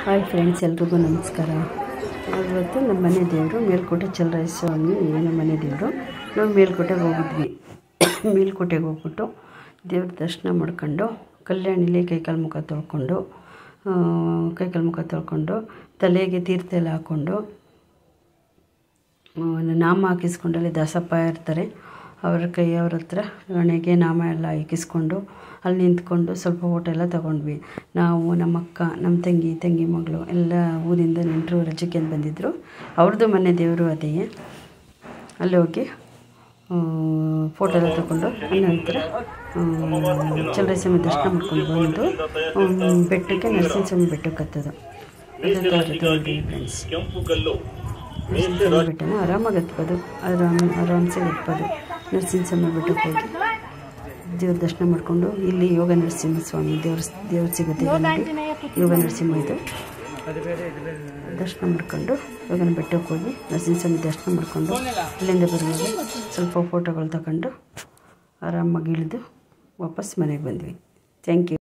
Hi friends, ಎಲ್ರಿಗೂ ನಮಸ್ಕಾರ. ಇವತ್ತು ನಮ್ಮ ಮನೆ ದೇವರು ಮೇಲ್ಕೋಟೆ ಚಲರಾಯ ಸ್ವಾಮಿ ನಮ್ಮ ಮನೆ ದೇವರು. ನಾವು ಮೇಲ್ಕೋಟೆಗೆ ಹೋಗಿದ್ವಿ. ಮೇಲ್ಕೋಟೆಗೆ ಹೋಗ್ಬಿಟ್ಟು ದೇವ್ರ ದರ್ಶನ ಮಾಡ್ಕೊಂಡು ಕಲ್ಯಾಣಿಲಿ ಕೈಕಾಲು ಮುಖ ತೊಳ್ಕೊಂಡು ತಲೆಗೆ ತೀರ್ಥ ಎಲ್ಲ ಹಾಕ್ಕೊಂಡು ನಾಮ ಹಾಕಿಸ್ಕೊಂಡಲ್ಲಿ ದಾಸಪ್ಪ ಇರ್ತಾರೆ, ಅವ್ರ ಹತ್ರ ಹಣೆಗೆ ನಾಮ ಎಲ್ಲ ಹಾಕಿಸ್ಕೊಂಡು ಅಲ್ಲಿ ನಿಂತ್ಕೊಂಡು ಸ್ವಲ್ಪ ಫೋಟೋ ಎಲ್ಲ ತೊಗೊಂಡ್ವಿ. ನಾವು ನಮ್ಮ ಅಕ್ಕ, ನಮ್ಮ ತಂಗಿ ಮಗಳು ಎಲ್ಲ ಊರಿಂದ ನೆಂಟರು ರಜಕ್ಕೆ ಅಂತ ಬಂದಿದ್ದರು. ಅವ್ರದ್ದು ಮನೆ ದೇವರು ಅದೇ. ಅಲ್ಲಿ ಹೋಗಿ ಫೋಟೋ ಎಲ್ಲ ತೊಗೊಂಡು ನಂತರ ಚಲರಾಯ ಸ್ವಾಮಿ ದರ್ಶನ ಮಾಡ್ಕೊಂಡು ಬಂದು ಬೆಟ್ಟಕ್ಕೆ ನರಸಿಂಹಸ್ವಾಮಿ ಬೆಟ್ಟಕ್ಕೆ ಹತ್ತೋದು. ಫ್ರೆಂಡ್ಸ್, ನರಸಿಂಹಸ್ವಾಮಿ ಬೆಟ್ಟನ ಆರಾಮಾಗಿ ಹತ್ಬೋದು, ಆರಾಮ್ಸೆ ಹತ್ಬೋದು. ನರಸಿಂಹಸ್ವಾಮಿ ಬೆಟ್ಟಕ್ಕೆ ಹೋಗಿ ದೇವ್ರ ದರ್ಶನ ಮಾಡಿಕೊಂಡು ಇಲ್ಲಿ ಯೋಗ ನರಸಿಂಹಸ್ವಾಮಿ ದೇವ್ರು ಸಿಗುತ್ತೆ. ಯೋಗ ನರಸಿಂಹ ಇದು ದರ್ಶನ ಮಾಡಿಕೊಂಡು ಯೋಗನ ಬೆಟ್ಟಕ್ಕೆ ಹೋಗಿ ನರಸಿಂಹಸ್ವಾಮಿ ದರ್ಶನ ಮಾಡಿಕೊಂಡು ಅಲ್ಲಿಂದ ಬರುವಾಗ ಸ್ವಲ್ಪ ಫೋಟೋಗಳು ತಗೊಂಡು ಆರಾಮಾಗಿ ಇಳಿದು ವಾಪಸ್ ಮನೆಗೆ ಬಂದ್ವಿ. Thank you.